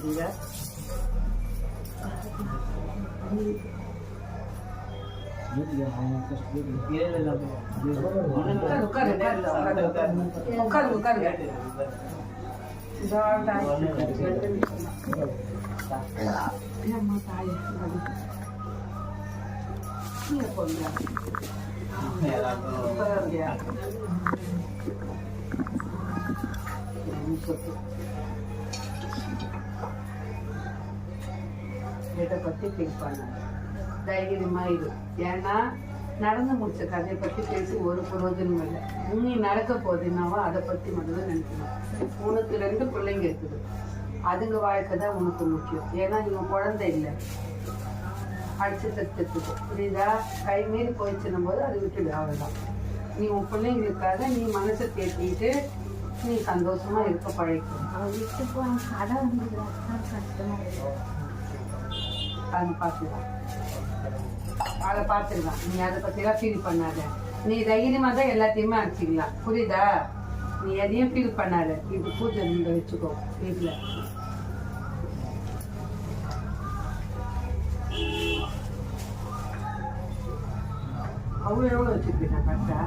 வச்சுக்கிறீங்க. இதை பத்தி திங்க் பண்ண தைரியமா இரு. ஏன்னா நடந்து முடிச்ச கதையை பத்தி பேசி ஒரு பிரயோஜனம் இல்லை. நீ நடக்க போதுன்னாவோ அதை பத்தி மட்டும்தான் நினைக்கணும். உனக்கு 2 பிள்ளைங்க இருக்குது, அதுங்க வாழ்க்கை தான் உனக்கு முக்கியம். ஏன்னா இவன் குழந்தை இல்லை, அடிச்சு தத்துக்கு புரியுதா? கை மீறி போயிடுச்சுன்னும் போது அது விட்டுடு, அவ்வளவுதான். நீ உன் பிள்ளைங்களுக்காக நீ மனசை தேத்திட்டு நீ சந்தோஷமா இருக்க பழகிக்கணும். அதை பார்த்துதான் அதை பார்த்துருக்கான். நீ அதை பத்திலாம் ஃபீல் பண்ணாத. நீ தைரியமா தான் எல்லாத்தையுமே அடிச்சுக்கலாம், புரியுதா? நீ எதையும் ஃபீல் பண்ணாத. இது பூஜை நீங்க வச்சுக்கோ வீட்டுல. அவ்வளோ எவ்வளோ வச்சுருக்கேன் கரெக்டா?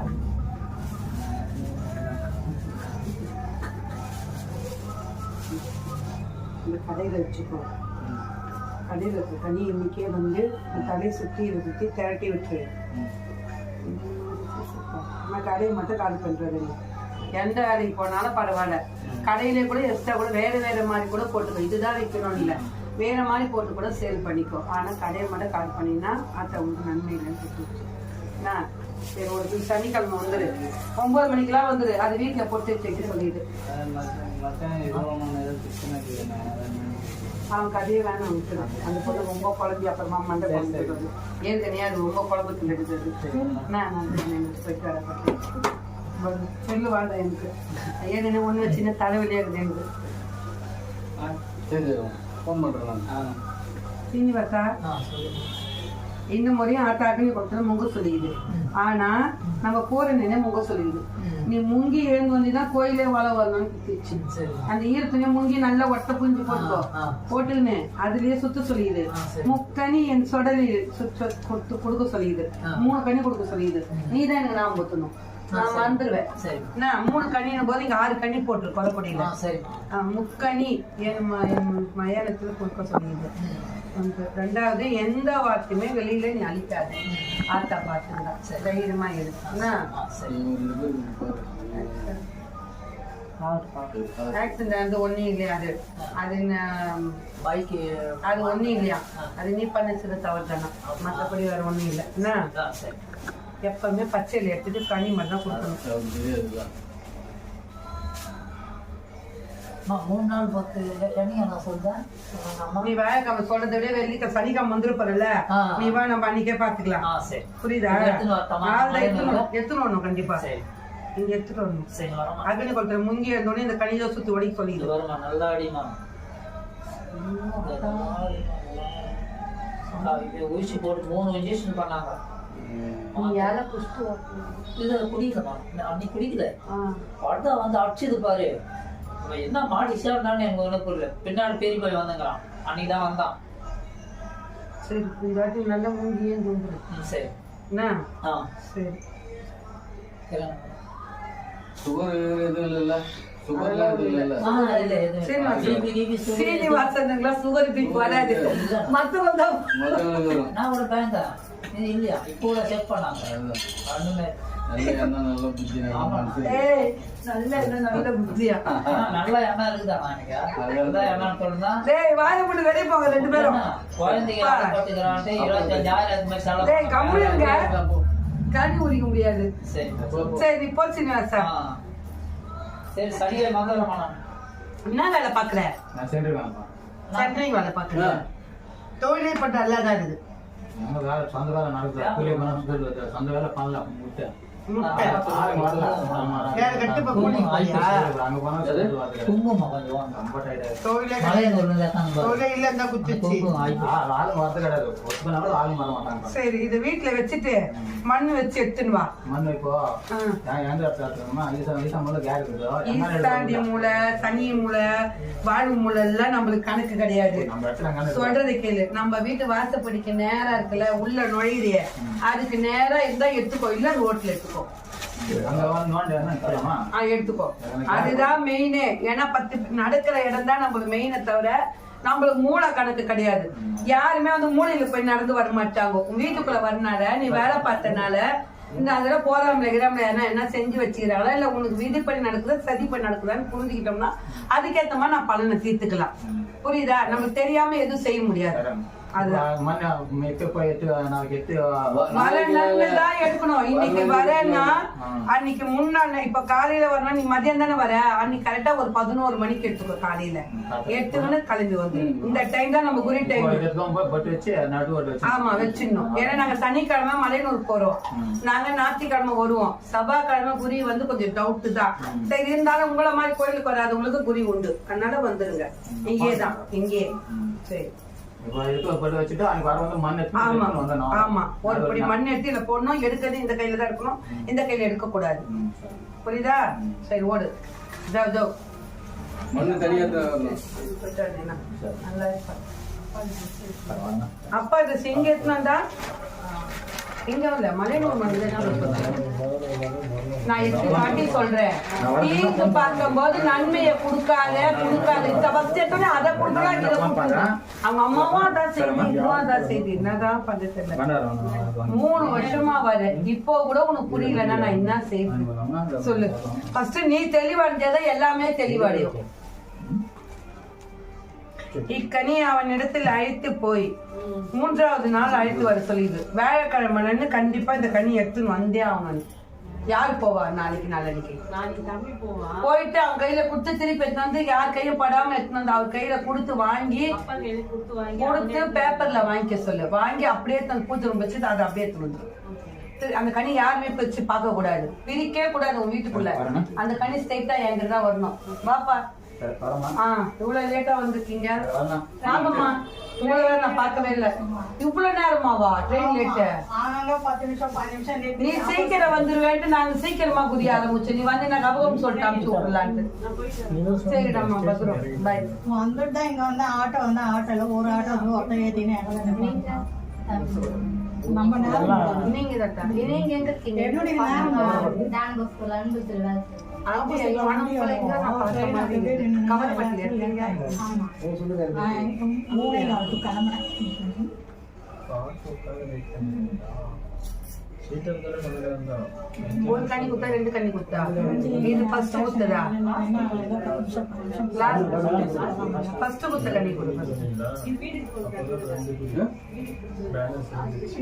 இந்த கடையில் வச்சுக்கோ. கடையில் இருக்க தண்ணி இன்னைக்கே வந்து தலையை சுற்றி திரட்டி விட்டுரு. நான் கடையை மட்டும் கால் பண்ணுறது. எந்த வேலைக்கு போனாலும் பரவாயில்ல, கடையிலே கூட எக்ஸ்ட்ரா கூட வேறு மாதிரி கூட போட்டுக்கோ. இதுதான் வைக்கணும் இல்லை, வேற மாதிரி போட்டு கூட சேல் பண்ணிக்கோ. ஆனால் கடையை மட்டும் கால் பண்ணினா அதை உங்களுக்கு நன்மை இல்லைன்னு சொல்லிட்டு. சரி, ஒரு சனிக்கிழமை வந்துடு, 9 மணிக்கெல்லாம் வந்துடு. அது வீட்டில் போட்டு வச்சுட்டு சொல்லிடு. அவன் கதையே வேணாம் விட்டுடும். அந்த பொண்ணு ரொம்ப குழம்பி அப்புறமா மண்டை குழம்பு ஏற்கனவே அது ரொம்ப குழம்புக்கு எடுத்தது. நான் போயிட்டு வர சொல்லு வாழ்ந்த எனக்கு ஏன்னு ஒன்று சின்ன தலைவலியாக இருக்குது எனக்கு. சீனிவாசா இந்த முறையும் ஆத்தாக்குன்னு கொடுத்தா முங்க சொல்லிடுது. ஆனா நம்ம போற நினை முங்க சொல்லிடுது. நீ முங்கி எழுந்து வந்துதான் கோயிலே வாழ வரணும்னு குத்திச்சு. அந்த ஈரத்துணைய முங்கி நல்லா ஒட்ட புரிஞ்சு போட்டுக்கோ. போட்டுன்னு அதுலயே சுத்த சொல்லிடுது. முக்கனி என் சொடலில் கொடுக்க சொல்லிடுது. 3 கனி கொடுக்க சொல்லிடுது. நீதான் எனக்கு ஞாபகம் கொடுத்தணும். நான் வந்துருவேன். நான் 3 கனியின் போது இங்க 6 கனி போட்டு கொலைப்படியில முக்கனி என் மயானத்துல கொடுக்க சொல்லிடுது. 2வது எந்த வார்த்தையுமே வெளியில நீ அழிக்காத. ஆத்தா பாத்துங்களா தைரியமா இருக்குன்னா ஆக்சிடென்ட் ஒன்னும் இல்லையா? அது பைக்கு அது ஒன்னும் இல்லையா? அது நீ பண்ண சில தவறு தானே, மற்றபடி வேற ஒன்னும் இல்லை. என்ன எப்பவுமே பச்சையில எடுத்துட்டு கனி மட்டும் தான் கொடுக்கணும். 3 நாள் 10 நான் சொல்றேன். நீ வேலைக்காம சொல்றதை விட வெள்ளிக்க சனிக்காம வந்துருப்பல, நீ வா நம்ம அன்னைக்கே பாத்துக்கலாம். புரியுதா? எடுத்துன்னு கண்டிப்பா இங்க எடுத்துட்டு வரணும். அக்னி குளத்துல முங்கி இருந்தோடனே இந்த கனிதோ சுத்தி ஒடிக்க சொல்லிடு. நல்லா அடிமா ஊசி போட்டு 3 இன்ஜெக்ஷன் பண்ணாங்க. அன்னைக்கு குடிக்கல, அடுத்த வந்து அடிச்சது பாரு. என்ன மாடிச்சா எனக்கு ஒண்ணு புரியல. பின்னாடி பெரிய போய் வந்துங்கிறான். அன்னைக்கு தான் வந்தான். சரி, இந்த வாட்டி நல்ல மூங்கியே தூங்குது. சரி என்ன? சரி, சுகர் எதுவும் இல்லைல்ல? சீனிவாசனுங்களா சுகர் பீப் வராது. மத்தவங்க நான் ஒரு பேங்க இல்லையா இப்போ செக் பண்ணாங்க. நல்ல புத்தியா நல்ல எண்ணம் இருக்குதா? நல்ல எண்ணம் சொல்லுதா? வாய போட்டு வெளியே போங்க 2 பேரும். குழந்தைங்க 25,000 கம்முங்க, கண்ணு உரிக்க முடியாது. சரி போ சீனிவாசா. சரி சரியா மங்களமா. என்ன வேலை பாக்குற? சட்டை வேலை பாக்குற. தொழிலே பட்ட நல்லாதான் இருக்குது. நம்ம வேலை சொந்த வேலை நடக்குது. சொந்த வேலை பண்ணலாம். முட்டை. ஆளுங்க வரல. வேற கட்டு இப்ப கூட்டிட்டு போறியா? அங்க போனா சொல்லுது பாத்துக்க. குங்குமம் கொஞ்சம் ரொம்ப tight ஆயிடுச்சு. தொழிலே மலையில ஒரு தான் தொழிலே இல்ல இருந்தா குத்திச்சு. குங்குமம் ஆயிடுச்சு. ஆளுங்க வரது கிடையாது. ஒர்க் பண்ணாலும் ஆளுங்க வர மாட்டாங்க. சரி இது வீட்டுல வச்சுட்டு மண் வச்சு எடுத்துன்னு வா. மண் இப்போ ஆ. எந்த இடத்துல எடுத்துக்கணுமா ஈசா மூல கேர் இருக்குதோ ஈஸ்டாண்டி மூளை சனி மூளை வாழ்வு மூளை எல்லாம் நம்மளுக்கு கணக்கு கிடையாது. நம்ம இடத்துல அங்க சொல்றது கேளு, நம்ம வீட்டு வாசப்படிக்கு நேரா இருக்குல்ல உள்ள நுழையிறிய அதுக்கு நேரா இருந்தா எடுத்துக்கோ, இல்ல ரோட்ல எடுத்துக்கோ. அங்க வந்து நோண்டி என்ன சொல்லலாமா? எடுத்துக்கோ. அதுதான் மெயின். ஏன்னா 10 நடக்கிற இடம் தான் நம்மளுக்கு மெயினை தவிர நம்மளுக்கு மூளை கணக்கு கிடையாது. யாருமே வந்து மூளையில போய் நடந்து வர மாட்டாங்க. உன் வீட்டுக்குள்ள வரனால நீ வேலை பார்த்தனால இந்த அதுல போறாமல கிராமல என்ன செஞ்சு வச்சுக்கிறாங்களா இல்ல உனக்கு விதிப்படி நடக்குதா சதிப்படி நடக்குதான்னு புரிஞ்சுக்கிட்டோம்னா அதுக்கேத்த மாதிரி நான் பலனை தீர்த்துக்கலாம். புரியுதா? நமக்கு தெரியாம எதுவும் செய்ய முடியாது. எடுக்கணும். இன்னைக்கு வரேன்னா அன்னைக்கு முன்னாடி இப்ப காலையில வரணும், நீ மதியம் தானே வர, அன்னைக்கு கரெக்டா ஒரு 11 மணிக்கு எடுத்துக்கோ. காலையில எடுத்துக்கணும் கிளம்பி வந்து இந்த டைம் தான் நம்ம குறி டைம். ஆமா வச்சிடணும். ஏன்னா நாங்க சனிக்கிழமை மலையனூர் போறோம், நாங்க ஞாயிற்றுக்கிழமை வருவோம். செவ்வாய்க்கிழமை குறி வந்து கொஞ்சம் டவுட் தான். சரி இருந்தாலும் உங்களை மாதிரி கோயிலுக்கு வராதவங்களுக்கு குறி உண்டு, அதனால வந்துருங்க. இங்கேதான் இங்கே. சரி ஒரு படி மண் எடுத்து இதுல போடணும். எடுக்கிறது இந்த கையில தான் எடுக்கணும், இந்த கையில எடுக்க கூடாது. புரியுதா? சரி ஓடு. அப்பா இது சிங்க எடுத்துனா இங்க இல்ல மலையனூர் நான் எப்படி வாட்டி சொல்றேன். தீர்த்து பார்க்கும்போது நன்மையை கொடுக்காத அதை கொடுக்கலாம் இதை கொடுக்கலாம். அவங்க அம்மாவும் அதான் செய்தி, இதுவும் அதான் செய்தி. என்னதான் பண்றது 3 வருஷமா வர இப்போ கூட உனக்கு புரியலன்னா நான் என்ன செய்வேன் சொல்லு. ஃபர்ஸ்ட் நீ தெளிவடைஞ்சதை எல்லாமே தெளிவடையும். இக்கனி அவனிடத்தில் அழைத்து போய் 3வது நாள் அழைத்து வர சொல்லிது. வியாழக்கிழமை கண்டிப்பா இந்த கனி எடுத்துன்னு வந்தே ஆகணும். யாரு போவா நாளைக்கு நாளைக்கு போயிட்டு அவன் கையில கொடுத்து திருப்பி எடுத்து வந்து யார் கையும் படாம எடுத்துன்னு வந்து அவர் கையில கொடுத்து வாங்கி கொடுத்து பேப்பர்ல வாங்கிக்க சொல்லு. வாங்கி அப்படியே தன் பூஜை வச்சு அதை அப்படியே எடுத்து வந்துடும். அந்த கனி யாருமே வச்சு பார்க்க கூடாது, பிரிக்கவே கூடாது. உன் வீட்டுக்குள்ள அந்த கனி ஸ்ட்ரைட்டா என்கிட்ட தான் வரணும். வாப்பா இவ்வளவு லேட்டா வந்திருக்கீங்க. ஆமாம்மா உங்களை வேற நான் பார்க்கவே இல்லை. இவ்வளவு நேரமாவா ட்ரெயின் லேட்டு? 10 நிமிஷம் நீ சீக்கிரம் வந்துருவேன்ட்டு நாங்க சீக்கிரமா புரிய ஆரம்பிச்சோம். நீ வந்து நான் கபகம் சொல்லிட்டு அனுப்பிச்சு விடலான்ட்டு. சரி நம்ம பசுறோம் பாய். வந்துட்டு இங்க வந்து ஆட்டோ வந்து ஆட்டோல ஒரு ஆட்டோ வந்து ஒட்ட ஏத்தினே நம்ம நேரம் நீங்க தான் நீங்க எங்க இருக்கீங்க? என்னுடைய நேரம் ஒரு கனி குத்தா 2 கனி குத்தா? இது ஃபர்ஸ்ட் குத்ததா? ஃபர்ஸ்ட் குத்த கனி குத்தா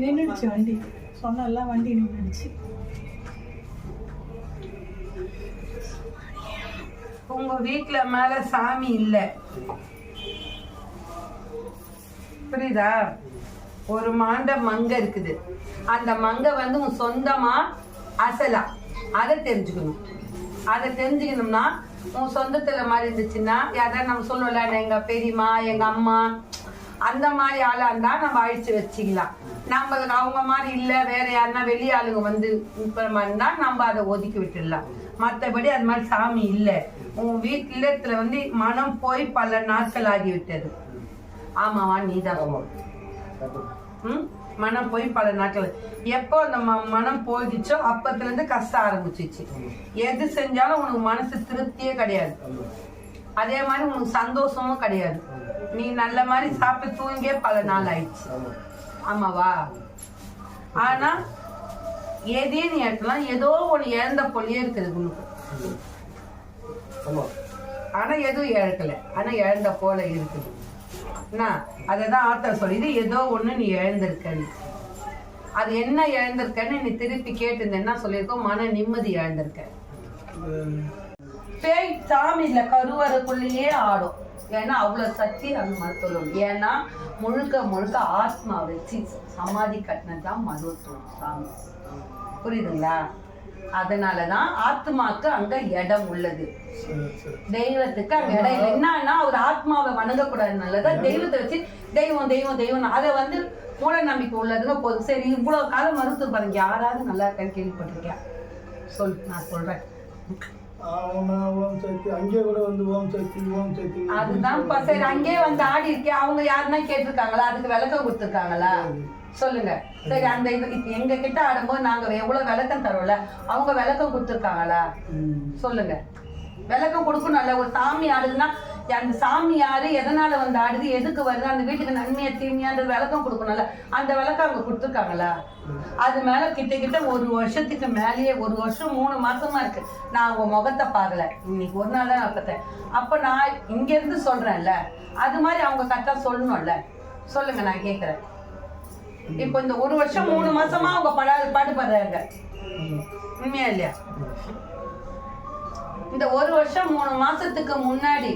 நின்றுடுச்சு வண்டி. சொன்னெல்லாம் வண்டி நின்றுடுச்சு. உங்க வீட்டுல மேல சாமி இல்ல, புரியுதா? ஒரு மாண்ட மங்க இருக்குது. அந்த மங்க வந்து உன் சொந்தமா அசலா அதை தெரிஞ்சுக்கணும். அதை தெரிஞ்சுக்கணும்னா உன் சொந்தத்துல மாதிரி இருந்துச்சுன்னா யாராவது நம்ம சொல்லல, எங்க பெரியம்மா எங்க அம்மா அந்த மாதிரி ஆளா இருந்தா நம்ம அழிச்சு வச்சுக்கலாம். நம்மளுக்கு அவங்க மாதிரி இல்ல வேற யாருன்னா வெளி ஆளுங்க வந்து இருந்தா நம்ம அதை ஒதுக்கி விட்டுடலாம். மற்றபடி அது மாதிரி சாமி இல்ல. உன் வீட்டு இல்லத்துல வந்து மனம் போய் பல நாட்கள் ஆகிவிட்டது. ஆமாவா? நீதான் மனம் போய் பல நாட்கள். எப்போ அந்த மனம் போயிடுச்சோ அப்பத்துல இருந்து கஷ்டம் ஆரம்பிச்சிச்சு. எது செஞ்சாலும் உனக்கு மனசு திருப்தியே கிடையாது, அதே மாதிரி உனக்கு சந்தோஷமும் கிடையாது. நீ நல்ல மாதிரி சாப்பிட்டு தூங்கியே பல நாள் ஆயிடுச்சு. ஆமாவா? ஆனா எதையும் நீ எடுக்கலாம், ஏதோ ஒண்ணு இழந்த போலயே இருக்குது உனக்கு. ஆனா எதுவும் இழக்கல, ஆனா இழந்த போல இருக்குது. அததான் ஆத்தர் சொல்லிது, ஏதோ ஒண்ணு நீ இழந்திருக்க. அது என்ன இழந்திருக்கன்னு நீ திருப்பி கேட்டு என்ன சொல்லியிருக்கோம்? மன நிம்மதி இழந்திருக்க. பேய் சாமி இல்ல கருவறைக்குள்ளேயே ஆடும். ஏன்னா அவ்வளவு சக்தி அந்த மருத்துவம். ஏன்னா முழுக்க முழுக்க ஆத்மா வச்சு சமாதி கட்டினதான் மருத்துவம் சாமி. புரியுதுங்களா? அதனாலதான் ஆத்மாக்கு அங்க இடம் உள்ளது. தெய்வத்துக்கு அங்க இடம் இல்லை. என்னன்னா ஒரு ஆத்மாவை வணங்கக்கூடாதுனாலதான் தெய்வத்தை வச்சு தெய்வம் தெய்வம் தெய்வம் அதை வந்து மூட நம்பிக்கை உள்ளதுங்க போதும். சரி, இவ்வளவு காலம் மருத்துவ பாருங்க, யாராவது நல்லா இருக்கான்னு கேள்விப்பட்டிருக்கியா? சொல், நான் சொல்றேன். அதுதான்ப்பா. சரி, அங்கே வந்து ஆடி இருக்கே, அவங்க யாருன்னா கேட்டிருக்காங்களா? அதுக்கு விளக்கம் கொடுத்துருக்காங்களா? சொல்லுங்க. சரி, அந்த இது எங்க கிட்ட ஆடும்போது நாங்க எவ்வளவு விளக்கம் தரோம்ல, அவங்க விளக்கம் கொடுத்துருக்காங்களா? சொல்லுங்க. விளக்கம் கொடுக்கணும்ல. ஒரு சாமி ஆடுதுன்னா அந்த சாமி யாரு, எதனால வந்து ஆடுது, எதுக்கு வருது, அந்த வீட்டுக்கு நன்மையா தீமையான்றது விளக்கம் கொடுக்கணும்ல. அந்த விளக்கம் அவங்க கொடுத்துருக்காங்களா? அது மேல கிட்ட 1 வருஷத்துக்கு மேலேயே, 1 வருஷம் 3 மாசமா இருக்கு நான் அவங்க முகத்தை பார்க்கல. இன்னைக்கு ஒரு நாள் தான் நான் பார்த்தேன். அப்ப நான் இங்க இருந்து சொல்றேன்ல, அது மாதிரி அவங்க கரெக்டா சொல்லணும்ல. சொல்லுங்க, நான் கேட்கிறேன். இப்போ இந்த 1 வருஷம் 3 மாசமா அவங்க பாடுபடுறாங்க, உண்மையா இல்லையா? இந்த 1 வருஷம் 3 மாசத்துக்கு முன்னாடி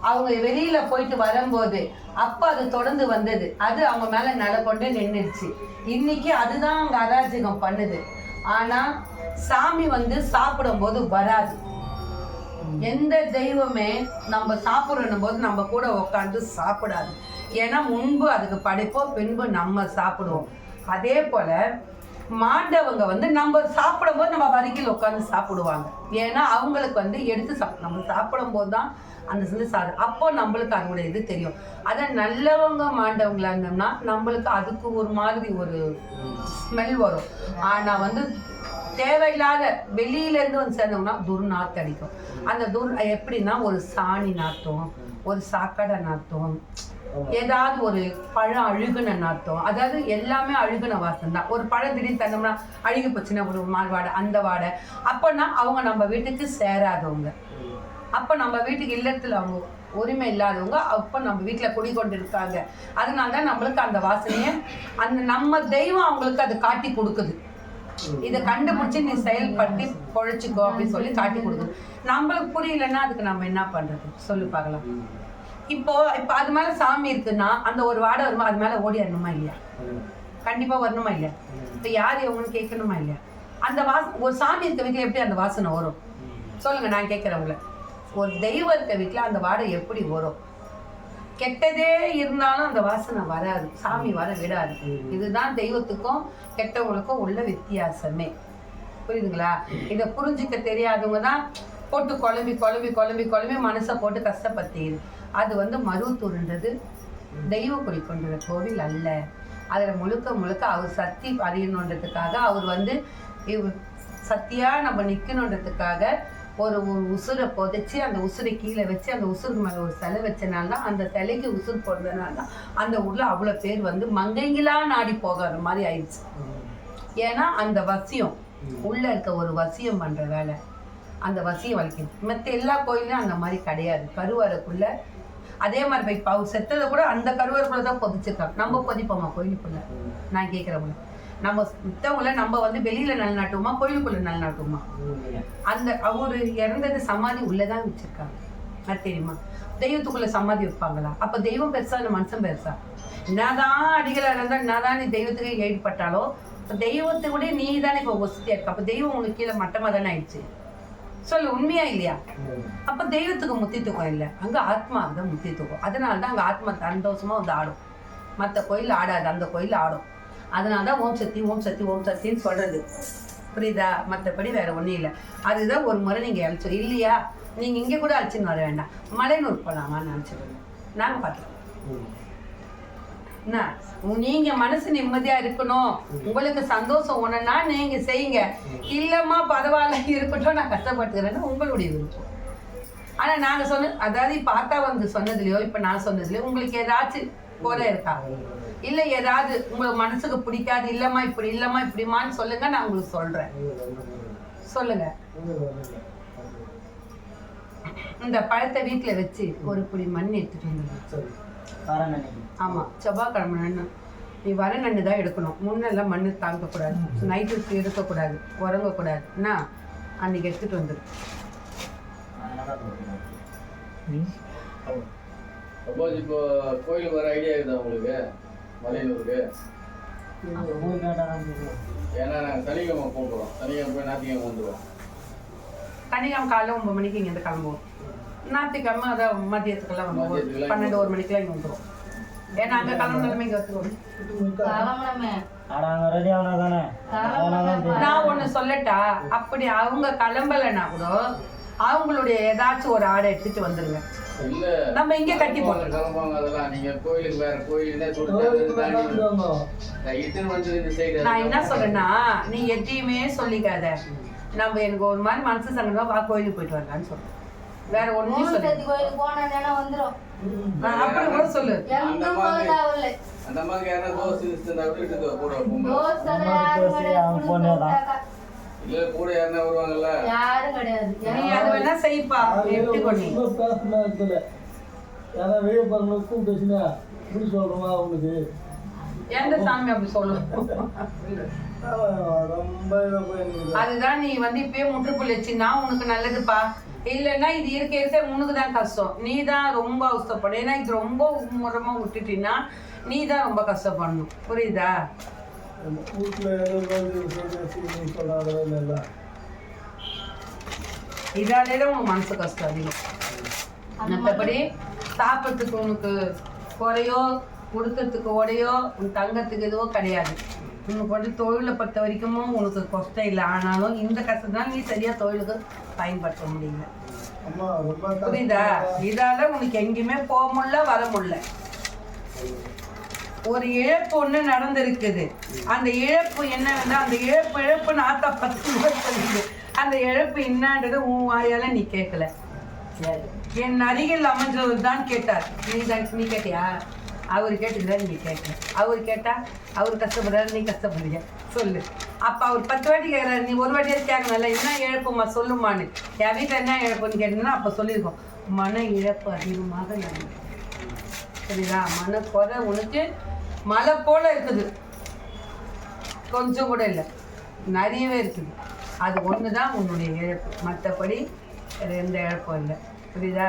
அவங்க வெளியில போயிட்டு வரும்போது அப்ப அது தொடர்ந்து வந்தது. அது அவங்க மேல நிலக்கொண்டே நின்றுச்சு. இன்னைக்கு அதுதான் அவங்க அராஜகம் பண்ணுது. ஆனா சாமி வந்து சாப்பிடும் போது வராது. எந்த தெய்வமே நம்ம சாப்பிடணும் போது நம்ம கூட உட்காந்து சாப்பிடாது. ஏன்னா முன்பு அதுக்கு படைப்போம், பின்பு நம்ம சாப்பிடுவோம். அதே போல மாண்டவங்க வந்து நம்ம சாப்பிடும் போது நம்ம வரிக்கையில் உட்காந்து சாப்பிடுவாங்க. ஏன்னா அவங்களுக்கு வந்து எடுத்து நம்ம சாப்பிடும் போது தான் அந்த சிந்து சாதம். அப்போ நம்மளுக்கு அதனுடைய இது தெரியும். அதை நல்லவங்க மாண்டவங்களா இருந்தோம்னா நம்மளுக்கு அதுக்கு ஒரு மாதிரி ஒரு ஸ்மெல் வரும். ஆனா வந்து தேவையில்லாத வெளியில இருந்து வந்து சேர்ந்தோம்னா துர்நாற்றம் அடிக்கும். அந்த எப்படின்னா ஒரு சாணி நாத்தம், ஒரு சாக்கடை நாத்தம், ஏதாவது ஒரு பழம் அழுகுன நாத்தம். அதாவது எல்லாமே அழுகுன வாசம் தான். ஒரு பழம் திடீர்னு தந்தோம்னா அழுகி போச்சுன்னா ஒரு வாடை, அந்த வாடை. அப்போனா அவங்க நம்ம வீட்டுக்கு சேராதவங்க. அப்போ நம்ம வீட்டுக்கு இல்லத்துல அவங்க உரிமை இல்லாதவங்க. அப்போ நம்ம வீட்டுல குடிக்கொண்டு இருக்காங்க. அதனாலதான் நம்மளுக்கு அந்த வாசனைய அந்த நம்ம தெய்வம் அவங்களுக்கு அது காட்டி கொடுக்குது. இதை கண்டுபிடிச்சு நீ செயல்படுத்தி பொழைச்சிக்கோ அப்படின்னு சொல்லி காட்டி கொடுக்குது. நம்மளுக்கு புரியலன்னா அதுக்கு நம்ம என்ன பண்றது சொல்லி பார்க்கலாம். இப்போ அது மேல சாமி இருக்குன்னா அந்த ஒரு வாடை வருமா, அது மேல ஓடி வரணுமா இல்லையா? கண்டிப்பா வரணுமா இல்லையா? இப்ப யார் எவங்கன்னு கேட்கணுமா இல்லையா? அந்த ஒரு சாமி இருக்க வீட்டுல எப்படி அந்த வாசனை வரும் சொல்லுங்க, நான் கேட்கிறவங்கள. ஒரு தெய்வம் இருக்க வீட்டுல அந்த வாடை எப்படி வரும்? கெட்டதே இருந்தாலும் அந்த வாசனை வராது, சாமி வர விடாது. இதுதான் தெய்வத்துக்கும் கெட்டவங்களுக்கும் உள்ள வித்தியாசமே. புரியுதுங்களா? இதை புரிஞ்சுக்க தெரியாதவங்க தான் போட்டு குழம்பி மனசை போட்டு கஷ்டப்படுத்திடு. அது வந்து மருவத்தூர்ன்றது தெய்வ குடி கொண்ட கோவில் அல்ல. அதில் முழுக்க அவர் சக்தி அறியணுன்றதுக்காக, அவர் வந்து சத்தியா நம்ம நிற்கணுன்றதுக்காக ஒரு உசுரை புதைச்சி அந்த உசுரை கீழே வச்சு அந்த உசுருக்கு மேலே ஒரு சிலை வச்சனால தான், அந்த சிலைக்கு உசுறு போடுறதுனால தான் அந்த ஊரில் அவ்வளோ பேர் வந்து மங்கைங்களா நாடி போகிற மாதிரி ஆயிடுச்சு. ஏன்னா அந்த வசியம் உள்ள இருக்க ஒரு வசியம் பண்ணுற வேலை, அந்த வசியம் வலிக்குது. மற்ற எல்லா கோயிலும் அந்த மாதிரி கிடையாது. கருவறைக்குள்ள அதே மாதிரி போய் அவர் செத்ததை கூட அந்த கருவறைக்குள்ள தான் பொதிச்சிருக்காங்க. நம்ம பொதிப்போமா கோயிலுக்குள்ள? நான் கேட்குறவங்கள, நம்ம மித்தவங்கள நம்ம வந்து வெளியில நல்லநாட்டுவோமா, கோயிலுக்குள்ள நல்லநாட்டுவோமா? அந்த அவரு இறந்தது சமாதி உள்ளதான் வச்சிருக்காங்க. அது தெரியுமா? தெய்வத்துக்குள்ள சமாதி வைப்பாங்களா? அப்ப தெய்வம் பெருசா இல்லை மனுஷன் பெருசா? என்னதான் அடிகளா இருந்தா என்னதான் நீ தெய்வத்துக்கு ஈடுபட்டாலும் தெய்வத்தை கூட நீ தானே இப்போ வசதியா இருக்கு. அப்ப தெய்வம் உங்களுக்கு கீழே மட்டமா தானே ஆயிடுச்சு. சொல்லு, உண்மையா இல்லையா? அப்ப தெய்வத்துக்கு முத்தித்துவம் இல்லை, அங்க ஆத்மாவுக்கு தான் முத்தித்துவம். அதனாலதான் அங்க ஆத்மா சந்தோஷமா வந்து ஆடும். மற்ற கோயில் ஆடாது, அந்த கோயில் ஆடும். அதனாலதான் ஓம் சக்தி ஓம் சக்தி ஓம் சக்தின்னு சொல்றது. புரியுதா? மற்றபடி வேற ஒன்றும் இல்லை. அதுதான் ஒரு முறை நீங்க அழைச்சோம் இல்லையா? நீங்க இங்க கூட அழைச்சின்னு வர வேண்டாம், மலையனூர் போலாமான்னு நினைச்சிருங்க. நாங்க பார்த்துக்கோம். என்ன, நீங்க மனசு நிம்மதியா இருக்கணும், உங்களுக்கு சந்தோஷம் ஒண்ணுன்னா நீங்க செய்யுங்க. இல்லம்மா பரவாயில்ல இருக்கட்டும், நான் கஷ்டப்பட்டுக்கிறேன்னா உங்களுடைய விருப்பம். ஆனா நாங்க அதாவது இப்ப ஆத்தா வந்து சொன்னதுலயோ இப்ப நான் சொன்னதுலயோ உங்களுக்கு ஏதாச்சும் குறை இருக்கா? இல்ல ஏதாவது உங்களுக்கு மனசுக்கு பிடிக்காது, இல்லம்மா இப்படிமான்னு சொல்லுங்க, நான் உங்களுக்கு சொல்றேன். சொல்லுங்க. இந்த பழத்தை வீட்டுல வச்சு ஒரு புடி மண் எடுத்துட்டு வந்துடுங்க. ஆமா, செவ்வாய்க்கிழமை நன்னு நீ வர நண்டு தான் எடுக்கணும். முன்னெல்லாம் மண்ணு தாங்கக்கூடாது, நைட்டு இருக்கக்கூடாது, உறங்கக்கூடாது. என்ன அன்னைக்கு எடுத்துட்டு வந்துடு. இப்போ கோயிலுக்கு வர ஐடியா இருக்குதா உங்களுக்கு? மலையனூருக்கு ஏன்னா நாங்கள் சனிக்கிழமை போகிறோம், சனிக்கிழமை போய் ஞாயிற்றுக்கிழமை வந்துடுவோம். சனிக்கிழமை காலைல 9 மணிக்கு இங்கேருந்து கிளம்புவோம். ஞாயிற்றுக்கிழமை அதான் மதியத்துக்கெல்லாம் வந்துடுவோம். 12 மணிக்கெல்லாம் இங்கே வந்துடுவோம். ஏன்னா அங்கே கிளம்புனாலுமே இங்கே வந்துடுவோம். நான் ஒண்ணு சொல்லட்டா, அப்படி அவங்க கிளம்பலைன்னா கூட அவங்களுடைய ஏதாச்சும் ஒரு ஆடை எடுத்துட்டு வந்துருங்க. இல்ல நம்ம இங்க கட்டி போட்டோம் கிளம்புவாங்க. அதெல்லாம் நீங்க கோயிலுக்கு வேற கோயிலுக்கு நான் என்ன சொல்றேன்னா, நீ எதையுமே சொல்லிக்காத. நம்ம எனக்கு ஒரு மாதிரி மனசு சங்கடமா வா கோயிலுக்கு போயிட்டு வரலான்னு சொல்றேன். வேற ஒண்ணும் சொல்லு. அப்படி கூட சொல்லு. அந்த மாதிரி யாரா தோசை கூட இல்ல கூட யாருன்னா வருவாங்கல்ல, யாரும் கிடையாது. நீ அது வேணா செய்ப்பா. எப்படி கொண்டு எந்த சாமி அப்படி சொல்லும்? அதுதான் நீ வந்து இப்பயே முற்றுப்புள்ளி வச்சுன்னா உனக்கு நல்லதுப்பா. இல்லைன்னா இது இருக்க இருக்க உனக்கு தான் கஷ்டம். நீ தான் ரொம்ப அவசரப்படும். ஏன்னா இது ரொம்ப முறமா விட்டுட்டீங்கன்னா நீ தான் ரொம்ப கஷ்டப்படணும். புரியுதா? இதாலே உனக்கு மனசு கஷ்டம் அதிகம். மற்றபடி சாப்பிட்றதுக்கு உனக்கு குறையோ, கொடுக்கறதுக்கு உடையோ, உன் தங்கத்துக்கு எதுவோ கிடையாது. உனக்கு வந்து தொழிலை பொறுத்த வரைக்கும் உனக்கு கஷ்டம் இல்லை. ஆனாலும் இந்த கஷ்டம் தான் நீ சரியா தொழிலுக்கு பயன்படுத்த முடியல. புரியுதா? இதால உனக்கு எங்கேயுமே போக முடியல, வர முடியல. ஒரு இழப்பு ஒண்ணு நடந்திருக்குது. அந்த இழப்பு என்னன்னா, அந்த இழப்பு நாத்தா 10 முறை சொல்லுது. அந்த இழப்பு என்னன்றது உன் வாயால நீ கேட்கல. என் அருகில் அமைஞ்சவர் தான் கேட்டார். நீ கேட்டியா? அவர் கேட்டுக்கிறாரு, நீ கேட்கல. அவர் கேட்டா அவர் கஷ்டப்படுறாரு, நீ கஷ்டப்படுறிய சொல்லு. அப்ப அவர் 10 வாட்டி கேட்கறாரு, நீ ஒரு வாட்டியாவது கேட்கணும்ல. என்ன இழப்புமா சொல்லுமான்னு. என் வீட்டில் என்ன இழப்புன்னு கேட்டீங்கன்னா அப்ப சொல்லியிருக்கோம். மன இழப்பு அதிகமாக நடந்தது. சரிதா? மனக்குறை உனக்கு மழை போல இருக்குது, கொஞ்சம் கூட இல்லை, நிறையவே இருக்குது. அது ஒண்ணுதான் உன்னுடைய இழப்பு. மற்றபடி எந்த இழப்பும் இல்லை. புரியுதா?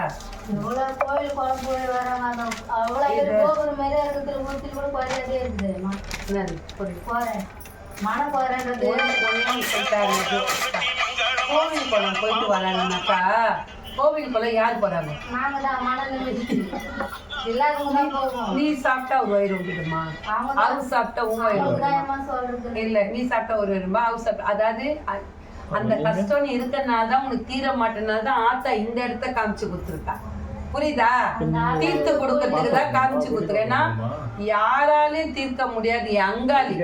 கோயில் குழம்பு வராங்க. அவ்வளோ கோபுரம் மாதிரி இருக்கிற ஊற்றில் கூட குறையாதே இருக்குதுமா. போறேன் மன போறேன்றது கோவில் குளம் போயிட்டு வராங்கன்னாக்கா, கோவில் குளம் யார் போறாங்க? நாங்க தான் மனநிலை எல்லாருக்கும் தான் போவோம். நீ சாப்பிட்டா ஒரு வயிறு விடுமா? அவங்க சாப்பிட்டா உங்க வயிறு இல்ல. நீ சாப்பிட்டா ஒரு வயிறுமா, அவங்க சாப்பிட்டா. அதாவது அந்த கஷ்டம் நீ இருக்கிறனாலதான் உனக்கு தீர மாட்டேனால்தான் ஆத்தா இந்த இடத்த காமிச்சு கொடுத்துருக்கா. புரியுதா? தீர்த்து கொடுக்கறதுக்கு தான் காமிச்சு கொடுத்துருக்கேன். ஏன்னா யாராலையும் தீர்க்க முடியாது. அங்காளி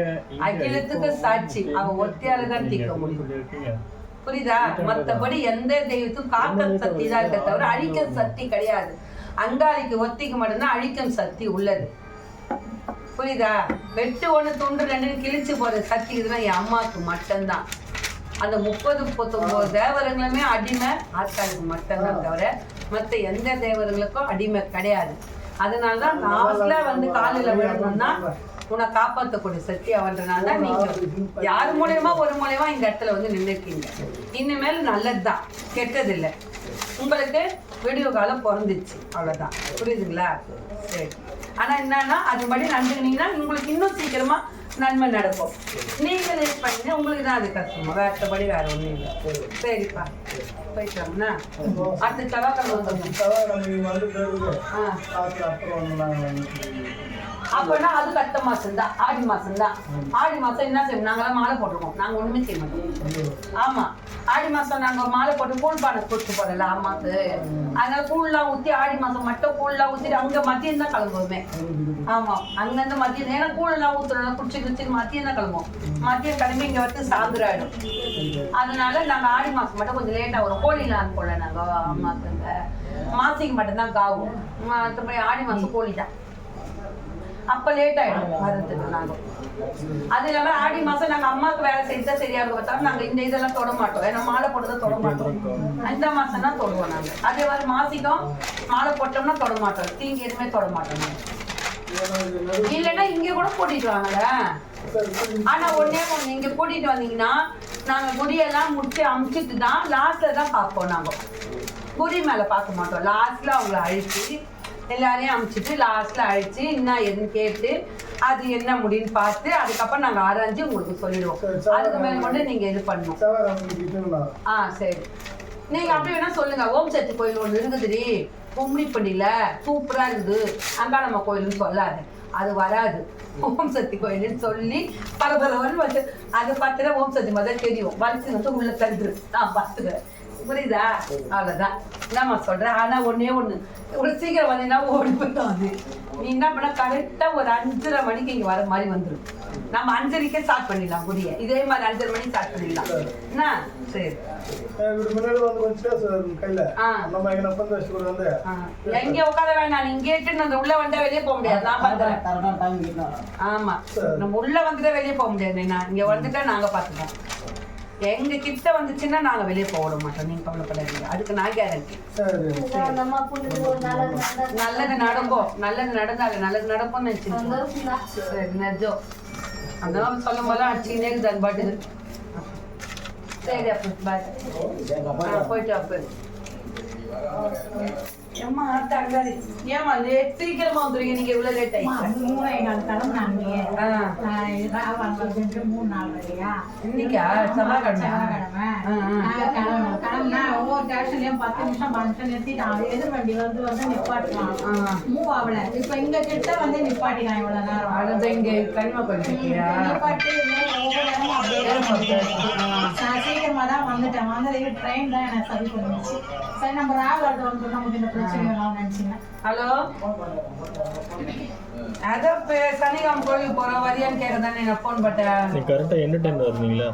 அகிலத்துக்கு சாட்சி, அவ ஒத்தியால தான் தீர்க்க முடியும். புரியுதா? மற்றபடி எந்த தெய்வத்துக்கும் காக்க சக்தி தான் இருக்க தவிர அழிக்கும் சக்தி கிடையாது. அங்காளிக்கு ஒத்திக்கு மட்டும்தான் அழிக்கும் சக்தி உள்ளது. புரியுதா? வெட்டு 1 துண்டு 2 கிழிச்சு போற சக்தி இதுதான் என் அம்மாவுக்கு மட்டும்தான். அந்த 30-39 தேவரங்களுமே அடிமை ஆட்காளுக்கு மட்டும்தான் தவிர மற்ற எந்த தேவர்களுக்கும் அடிமை கிடையாது. அதனாலதான் லாஸ்ட்ல வந்து காலில் விழணும்னா உன்னை காப்பாற்றக்கூடிய சக்தி அவன்றனால தான் நீங்க யார் மூலயமா ஒரு மூலயமா இந்த இடத்துல வந்து நின்றுருக்கீங்க. இனிமேல் நல்லதுதான், கெட்டது இல்லை. உங்களுக்கு விடிவு காலம் பிறந்துச்சு, அவ்வளோதான். புரியுதுங்களா? சரி. ஆனா என்னன்னா அதுபடி நடந்துக்கினீங்கன்னா உங்களுக்கு இன்னும் சீக்கிரமா நன்மை நடக்கும். நீங்கள் இது பண்ணி உங்களுக்கு தான் அது கஷ்டமா, வேறபடி வேற ஒன்றும் இல்லை. சரிப்பா, போயிட்டாங்கண்ணா. அடுத்த செவ்வாய்க்கிழமை அப்பனா அது அடுத்த மாசம் தான், ஆடி மாசம் தான். ஆடி மாசம் என்ன செய்வோம்? நாங்களாம் மாலை போட்டுருக்கோம். நாங்க ஒண்ணுமே செய்ய மாட்டோம். ஆமா, ஆடி மாசம் நாங்க மாலை போட்டு கூழ் பானை கொடுத்து போடல அம்மாக்கு. அதனால கூழ்லாம் ஊத்தி ஆடி மாசம் மட்டும் கூழ்லாம் ஊத்திட்டு அங்க மதியம் தான் கிளம்புவோமே. ஆமா, அங்கிருந்து மதியம். ஏன்னா கூழெல்லாம் ஊத்துறோம், குடிச்சு மதியம் தான் கிளம்புவோம். மதியம் கிளம்பி இங்க வந்து சாயந்தரம் ஆயிடும். அதனால நாங்க ஆடி மாசம் மட்டும் கொஞ்சம் லேட்டா வரும். கோழிலாம் போல நாங்க அம்மாக்கு மாசிக்கு மட்டும்தான் காவும். மற்றபடி ஆடி மாசம் கோழி தான். அப்ப லேட் ஆயிடும் வரதுக்கு. நாங்க அது இல்லாம ஆடி மாசம் நாங்க அம்மாவுக்கு வேலை செய்தா சரியா இருக்கும். நாங்க இந்த இதெல்லாம் தொட மாட்டோம். ஏன்னா மாலை போட்டுதான் தொட மாட்டோம். இந்த மாசம் தான் தொடுவோம் நாங்க. அதே மாதிரி மாசிக்கும் மாலை போட்டோம்னா தொட மாட்டோம். தீங்கு எதுவுமே தொட மாட்டோம் நாங்க. இல்லைன்னா இங்க கூட கூட்டிட்டு வாங்கல. ஆனா ஒன்னே ஒண்ணு, இங்க கூட்டிட்டு வந்தீங்கன்னா நாங்க குடியெல்லாம் முடிச்சு அமுச்சிட்டு தான் லாஸ்ட்ல தான் பார்ப்போம். நாங்க குடி மேல பார்க்க மாட்டோம். லாஸ்ட்ல அவங்கள அழிச்சு எல்லாரையும் அமுச்சிட்டு லாஸ்ட்ல அழைச்சி என்ன எதுன்னு கேட்டு அது என்ன முடின்னு பார்த்து அதுக்கப்புறம் நாங்க ஆராய்ஞ்சு உங்களுக்கு சொல்லிடுவோம். அதுக்கு மேல மட்டும் நீங்க இது பண்ணணும். சரி, நீங்க அப்படி வேணா சொல்லுங்க. ஓம் சக்தி கோயில் ஒண்ணு இருக்குதுடி, கும்மிப்பண்டியில சூப்பரா இருக்குது, அங்காளம்மா கோயில்னு சொல்லாது, அது வராது. ஓம் சக்தி கோயில்னு சொல்லி பரபரவன்னு வந்து அதை பார்த்துட்டு ஓம் சக்தி மாதிரி தெரியும், வலிச்சு வந்து உள்ள தந்துரு, நான் பார்த்துக்கிறேன். புரியுதா? அவ்வளோதான் என்னம்மா சொல்கிறேன். ஆனால் ஒன்றே ஒன்று, இவ்வளோ சீக்கிரம் வந்தீங்கன்னா ஓடி போயிட்டோம். அது நீ என்ன பண்ண, கரெக்டாக ஒரு 5:30 மணிக்கு இங்கே வர மாதிரி வந்துடும். நம்ம 5:30க்கே ஸ்டார்ட் பண்ணிடலாம் புரிய, இதே மாதிரி 5:30 மணிக்கு ஸ்டார்ட் பண்ணிடலாம். என்ன? சரி. எங்க உட்கார வேணாம், நீ இங்கே அந்த உள்ள வந்தா வெளியே போக முடியாது. நான் பார்த்துறேன். ஆமா, நம்ம உள்ள வந்துட்டா வெளியே போக முடியாது. நான் இங்க வந்துட்டா நாங்க பாத்துக்கோம். எங்க கிட்ட வந்துச்சுன்னா நாங்க வெளியே போட மாட்டோம், நீங்க கவலைப்படாதீங்க, அதுக்கு நான் கேரண்டி. நல்லது நடக்கும், நல்லது நடந்தாது, நல்லது நடக்கும்னு நினைச்சுங்க. சரி, நெஜம் அந்த சொல்லும் போது அடிச்சுக்கினே இருக்குது அது பாட்டுக்கு. சரி, அப்போ பாய், போயிட்டு அப்போ. ஏம்மா தங்காதி, ஏம்மா லேட் சீக்கிரமா வந்துருங்க, நீங்க இவ்வளவு லேட் ஆயிடுச்சு. இன்னைக்கா செவ்வாய்க்கிழமை? ஒவ்வொரு ஸ்டேஷன்லயும் 10 நிமிஷம் 5 நிமிஷம் நிறுத்திட்டான். எதிர் வண்டி வந்து நிப்பாட்டலாம், மூவ் ஆகல. இப்ப இங்க கிட்ட வந்து நிப்பாட்டினான் இவ்வளவு நேரம். அதான் இங்க கனிமா பண்ணிருக்கியா? நிப்பாட்டி நான் சீக்கிரமா தான் வந்துட்டேன். வந்ததுக்கு ட்ரெயின் தான் எனக்கு சரி பண்ணிடுச்சு. சரி, நம்ம ராகுல வந்து நமக்கு இந்த பிரச்சனை நினைச்சீங்க. ஹலோ, அதான் சனிகாம் கோயிலுக்கு போறோம், வரியான்னு கேட்க தானே நான் போன் பண்ணேன். கரெக்டா என்ன டைம் வருவீங்களா?